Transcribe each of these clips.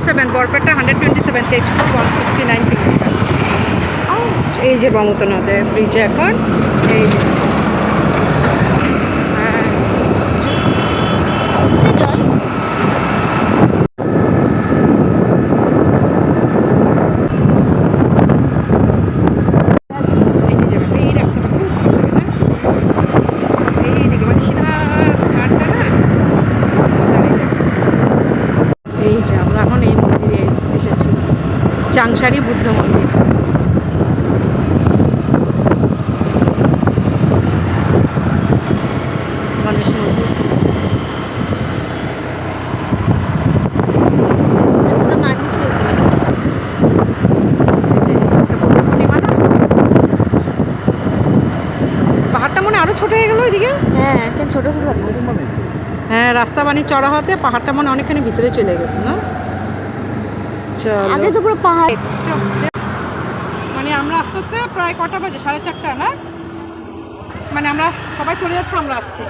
127, Barpeta 127, Tezpur 169 kilometre. এই যে ব্রহ্মপুত্র নদে ব্রিজে এখন এই যে চাংসারি বুদ্ধ মন্দির। গণেশ মন্দির। পাহাড়টা মনে আরো ছোট হয়ে গেল ওইদিকে। হ্যাঁ, এখন ছোট ছোট লাগতেছে। হ্যাঁ, রাস্তা বানি চড়া হতে পাহাড়টা মনে অনেকখানি ভিতরে চলে গেছে না। চলো, আগে তো পুরো পাহাড়। মানে আমরা আস্তে আস্তে প্রায় কটা বাজে, 4:30 না? মানে আমরা সবাই চলে যাচ্ছে, আমরা আসছি।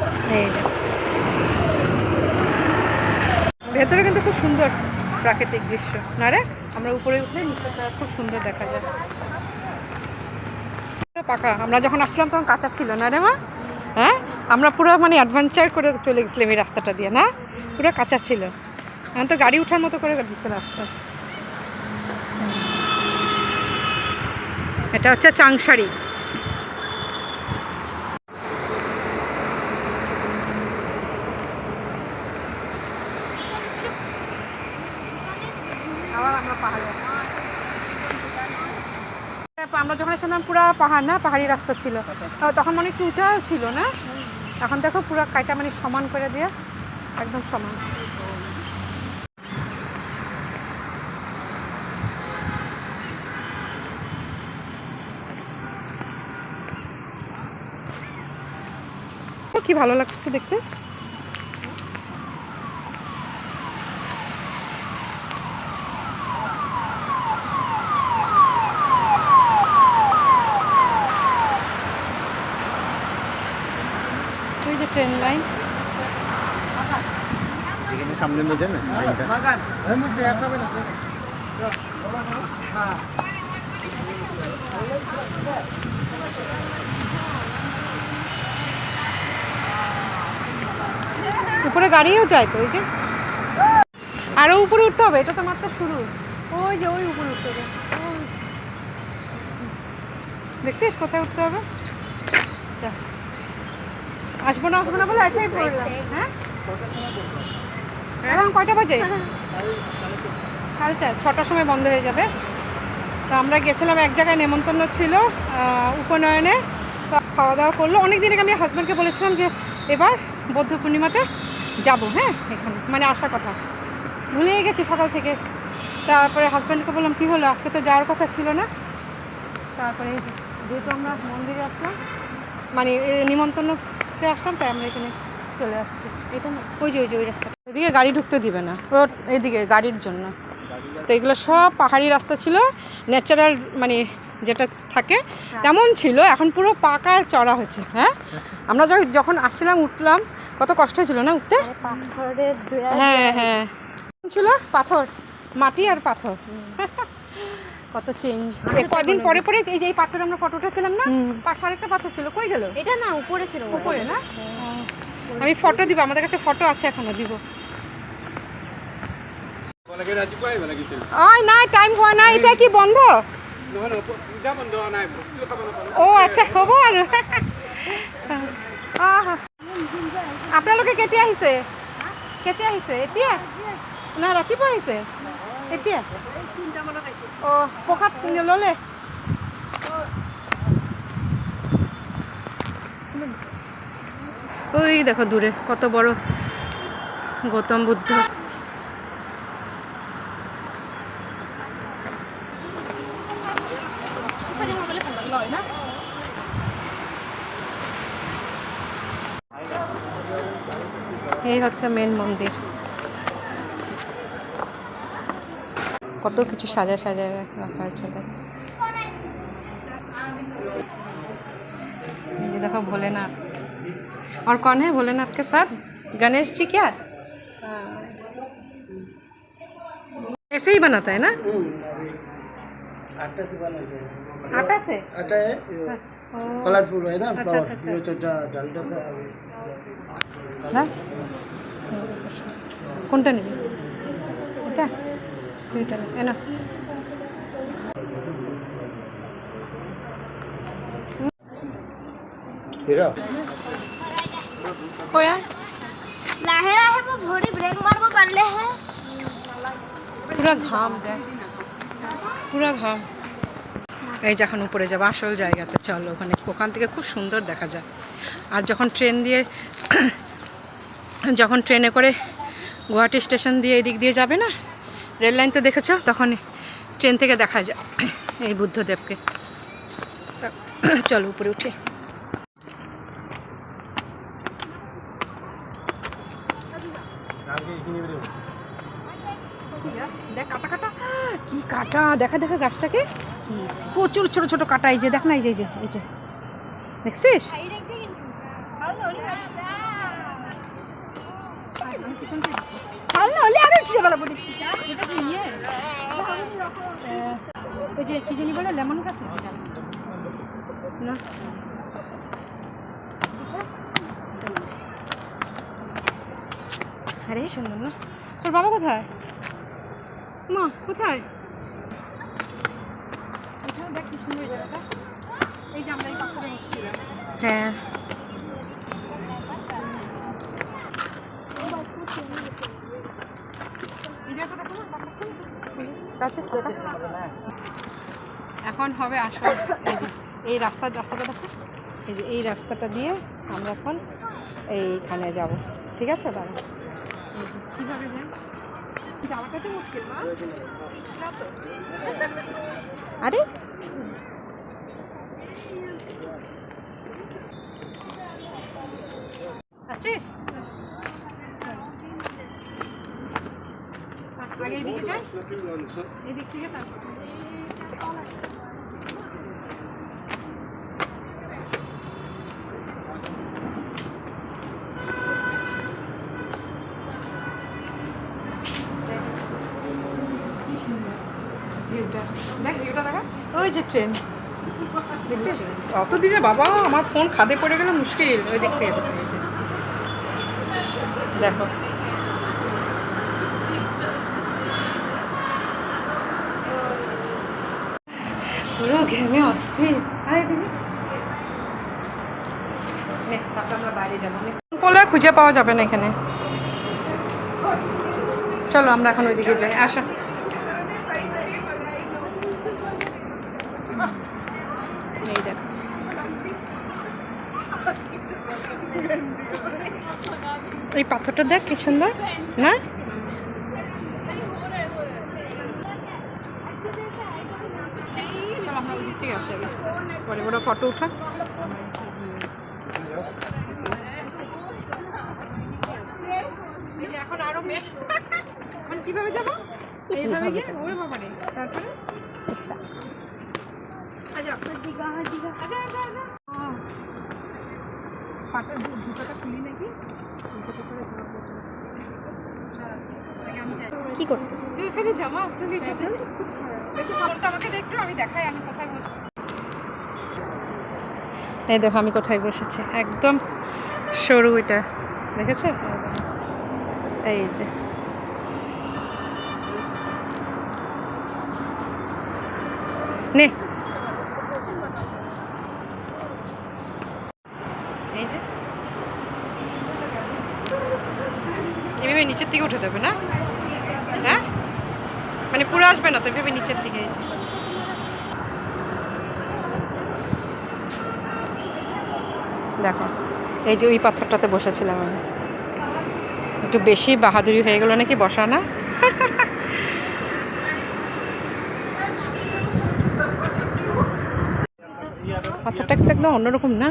ভেতরে কিন্তু খুব সুন্দর প্রাকৃতিক দৃশ্য না রে? আমরা উপরে উঠলে নিচেটা খুব সুন্দর দেখা যায়। পাকা, আমরা যখন আসলাম তখন কাঁচা ছিল না রে মা? হ্যাঁ, আমরা পুরো মানে অ্যাডভেঞ্চার করে চলে গেছিলাম এই রাস্তাটা দিয়ে, না? পুরো কাঁচা ছিল, এখন তো গাড়ি ওঠার মতো করে দিচ্ছে রাস্তা। এটা হচ্ছে চাংসারি। আবার আমরা পাহাড়ে, আমরা যখন এসেছিলাম পুরো পাহাড় না, পাহাড়ি রাস্তা ছিল তখন মানে একটু উঁচাও ছিল না। এখন দেখো পুরো কাইটা মানে সমান করে দিয়ে একদম সমান। কি ভালো লাগছে দেখতে। ওই যে ট্রেন লাইন, সামনে মধ্যে না উপরে গাড়িও যায় তো। ওই যে আরো উপরে উঠতে হবে, এটা তো মাত্র শুরু। ওই যে ওই উপরে উঠতে হবে, দেখছিস কোথায় উঠতে হবে। আচ্ছা, আসবো না বলে এসেই পড়লাম। হ্যাঁ, এখন কয়টা বাজে? 4:30, 6টার সময় বন্ধ হয়ে যাবে। তো আমরা গেছিলাম এক জায়গায়, নেমন্তন্ন ছিল উপনয়নে, তো খাওয়া দাওয়া করলো। অনেক দিন আগে আমি হাজব্যান্ডকে বলেছিলাম যে এবার বৌদ্ধ পূর্ণিমাতে যাব, হ্যাঁ এখানে মানে আসার কথা, ভুলেই গেছি সকাল থেকে। তারপরে হাজব্যান্ডকে বললাম কী হলো, আজকে তো যাওয়ার কথা ছিল না। তারপরে যেহেতু আমরা মন্দিরে আসলাম, মানে নিমন্ত্রণতে আসলাম, তাই আমরা এখানে চলে আসছি। এটা না, ওই যে ওই রাস্তা, এদিকে গাড়ি ঢুকতে দিবে না, রোড এদিকে গাড়ির জন্য। তো এগুলো সব পাহাড়ি রাস্তা ছিল, ন্যাচারাল মানে যেটা থাকে তেমন ছিল, এখন পুরো পাকা আর চড়া হয়েছে। হ্যাঁ, আমরা যখন আসছিলাম উঠলাম, কত কষ্ট হয়েছিল না উঠতে। হ্যাঁ হ্যাঁ, ছিল পাথর, মাটি আর পাথর, কত চেঞ্জ। কদিন পরে পরে এই যে এই পাথরে আমরা ফটো উঠেছিলাম না, পাশে আরেকটা পাথর ছিল, কই গেল? এটা না উপরে ছিল, উপরে না? আমি ফটো দিব, আমাদের কাছে ফটো আছে, এখনো দিব। ওই না, টাইম হয় না, এটা কি বন্ধ? ও আচ্ছা, খবর। আপোনালোকে কেতিয়া আহিছে? কেতিয়া আহিছে? এতিয়া না ৰাতিপুৱা আহিছে? এতিয়া ও প্ৰসাদ ল'লে? ওই দেখো দূরে কত বড় গৌতম বুদ্ধ। এই হচ্ছে মেন মন্দির, কত কিছু সাজায় সাজায় রাখা আছে। ये देखो भोलेनाथ, और कौन है भोलेनाथ के साथ? गणेश जी क्या? ऐसे ही बनाता है ना? आटा से बना है। आटा से? आटा है ओ। कलरफुल है ना अच्छा, फ्लावर अच्छा, अच्छा। ये तो डालडा का হ্যাঁ কোনটা নিবি এটা দুইটা নে না हीरा কোয়া লাহে লাহে वो घोड़ी ब्रेक मारबो পারলে है পুরো ঘাম দেখ পুরো ঘাম এই যখন উপরে যাবো আসল জায়গাতে চলো ওখানে ওখান থেকে খুব সুন্দর দেখা যায় আর যখন ট্রেনে করে গুয়াহাটি স্টেশন দিয়ে এই দিক দিয়ে যাবে না রেল লাইন তো দেখেছো তখন ট্রেন থেকে দেখা যায় এই বুদ্ধদেবকে চলো উপরে উঠে দেখ কাটা কাটা কি কাটা দেখা দেখা গাছটাকে প্রচুর ছোট ছোট কাটা এই যে দেখ না এই যে এই যে দেখছিস এটা কি ইয়ে ওই যে কি জানি বলে লেমন গাছ না আরে সুন্দর না তোর বাবা কোথায় মা কোথায় এখানে দেখ কি সুন্দর জায়গাটা এই যে আমরা এই পাথরে বসছিলাম হ্যাঁ এখন হবে আসল এই রাস্তাটা দেখো এই যে এই রাস্তাটা দিয়ে আমরা এখন এইখানে যাব ঠিক আছে দাদা কীভাবে যাই যাওয়াটা তো মুশকিল না আরে আসছিস আগে এদিকে যাই এদিক থেকে দেখ ভিউটা দেখা ওই যে ট্রেন দেখছিস অত দিনে বাবা আমার ফোন খাদে পড়ে গেলে মুশকিল ওই দিক থেকে দেখো পুরো ঘেমে অস্থির আমরা বাইরে যাবো বলে খুঁজে পাওয়া যাবে না এখানে চলো আমরা এখন ওইদিকে যাই আসো এই দেখো এই পাথরটা দেখ কি সুন্দর না চলো আমরা ওই দিক থেকে আসি বড় বড় ফটো উঠা এখন আরো কিভাবে যাবো এইভাবে গিয়ে ওরে বাবা রে তারপরে পাটার জুতাটা খুলি নাকি কি করতে তুই ওখানে জামা বেশি সামনটা আমাকে দেখতো আমি দেখাই আমি কোথায় বসে এই দেখো আমি কোথায় বসেছি একদম সরু এটা দেখেছো এই যে নে এই যে এভাবে নিচের দিকে উঠে দেবে না হ্যাঁ মানে পুরো আসবে না তো এভাবে নিচের দিকে এই যে দেখো এই যে ওই পাথরটাতে বসেছিলাম আমি একটু বেশি বাহাদুরি হয়ে গেল নাকি বসা না পাথরটা কিন্তু একদম অন্যরকম না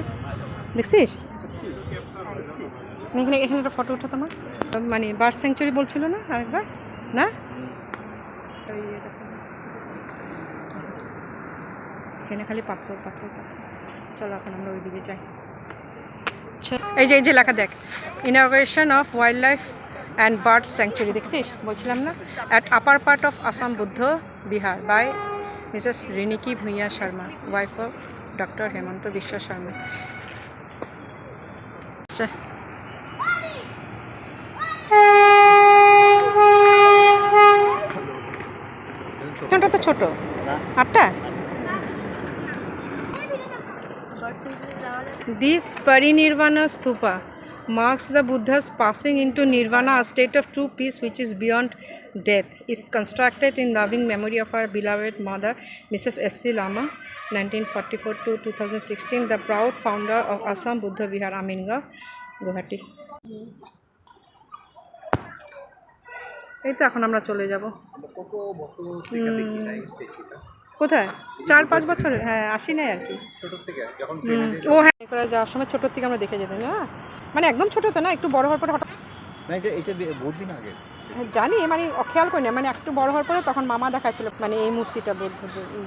দেখছিস এখানে এখানে একটা ফটো উঠাতো না মানে বার্ড স্যাংচুরি বলছিল না আরেকবার না এখানে খালি পাথর পাথর পাথর চলো এখন আমরা ওই দিকে যাই এই যে লেখা দেখ inauguration of wild life and bird sanctuary দেখছিস বলছিলাম না, at upper part of Assam Buddha Vihar by Mrs Riniki Bhuyan Sharma, wife of doctor Himanta Biswa Sharma. আচ্ছা, ছোটটা তো ছোট, আটটা। This Parinirvana Stupa marks the Buddha's passing into nirvana, a state of true peace which is beyond death. It's constructed in loving memory of our beloved mother, Mrs. S.C. Lama, 1944 to 2016, the proud founder of Assam Buddha Vihar, Amingarh, Guwahati. এই তো এখন আমরা চলে যাব। কত বছর থেকে দেখি না এই স্টেচুটা? কোথায়? 4-5 বছর, হ্যাঁ আসি নাই আর কি। ছোট থেকে যখন ও হ্যাঁ, করে যাওয়ার সময় ছোটোর থেকে আমরা দেখে যেতাম না, মানে একদম ছোটো তো না, একটু বড় হওয়ার পরে হঠাৎ না, এটা বহুত দিন আগে জানি, মানে খেয়াল করি না, মানে একটু বড় হওয়ার পরে তখন মামা দেখাচ্ছিল, মানে এই মূর্তিটা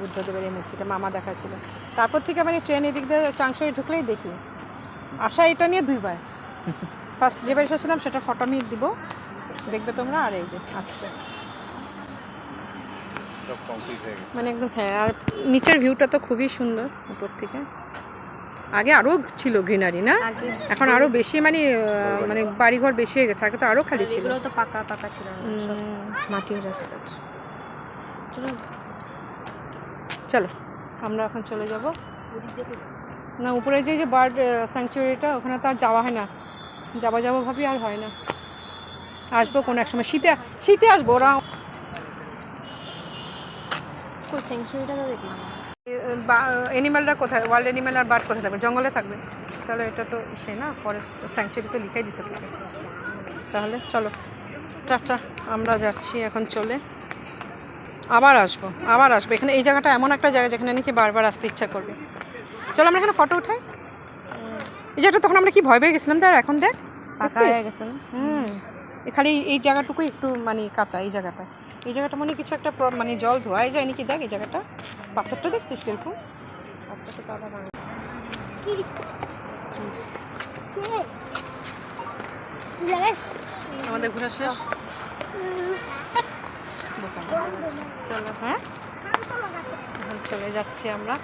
বুদ্ধদেবের এই মূর্তিটা মামা দেখাচ্ছিল। তারপর থেকে মানে ট্রেন এদিক দিয়ে চাংশই ঢুকলেই দেখি। আসা এটা নিয়ে 2 বার, ফার্স্ট যেবার এসেছিলাম সেটা ফটো আমি দিব, দেখবে তোমরা। আর এই যে আজকে সব কমপ্লিট হয়ে গেছে মানে একদম, হ্যাঁ। আর নিচের ভিউটা তো খুবই সুন্দর উপর থেকে। আগে আরও ছিল গ্রিনারি না, এখন আরও বেশি, মানে মানে বাড়িঘর বেশি হয়ে গেছে, আগে তো আরও খালি ছিল। এগুলো তো পাকা পাকা ছিল না, সব মাটির রাস্তা। চলো আমরা এখন চলে যাব না উপরে, যে বার্ড স্যাংচুরিটা, ওখানে তো আর যাওয়া হয় না, যাবো ভাবি আর হয় না। আসবো কোনো এক সময়, শীতে আসবো। ওরা সেঞ্চুরিটা তো দেখলাম। অ্যানিম্যালরা কোথায়, ওয়ার্ল্ড অ্যানিম্যাল আর বার্ড কোথায় থাকবে? জঙ্গলে থাকবে। তাহলে এটা তো সে না, ফরেস্ট স্যাংচুরি তো লিখাই দিছে থাকে। তাহলে চলো টাটা, আমরা যাচ্ছি এখন চলে। আবার আসবো এখানে। এই জায়গাটা এমন একটা জায়গা যেখানে নাকি বারবার আসতে ইচ্ছা করবে। চলো আমরা এখানে ফটো উঠাই। এই জায়গাটা তখন আমরা কি ভয় পেয়ে গেছিলাম, তার এখন দেখ পাকা হয়ে গেছে না? খালি এই জায়গাটুকুই একটু মানে কাঁচা। এই জায়গাটা মানে কিছু একটা মানে জল ধোয়াই যায় নাকি, দেখ এই জায়গাটা, পাথরটা দেখছিস কিরকম? পাথরটা তো আবার আমাদের ঘোরা শেষ। চলো, হ্যাঁ এখন চলে যাচ্ছি আমরা।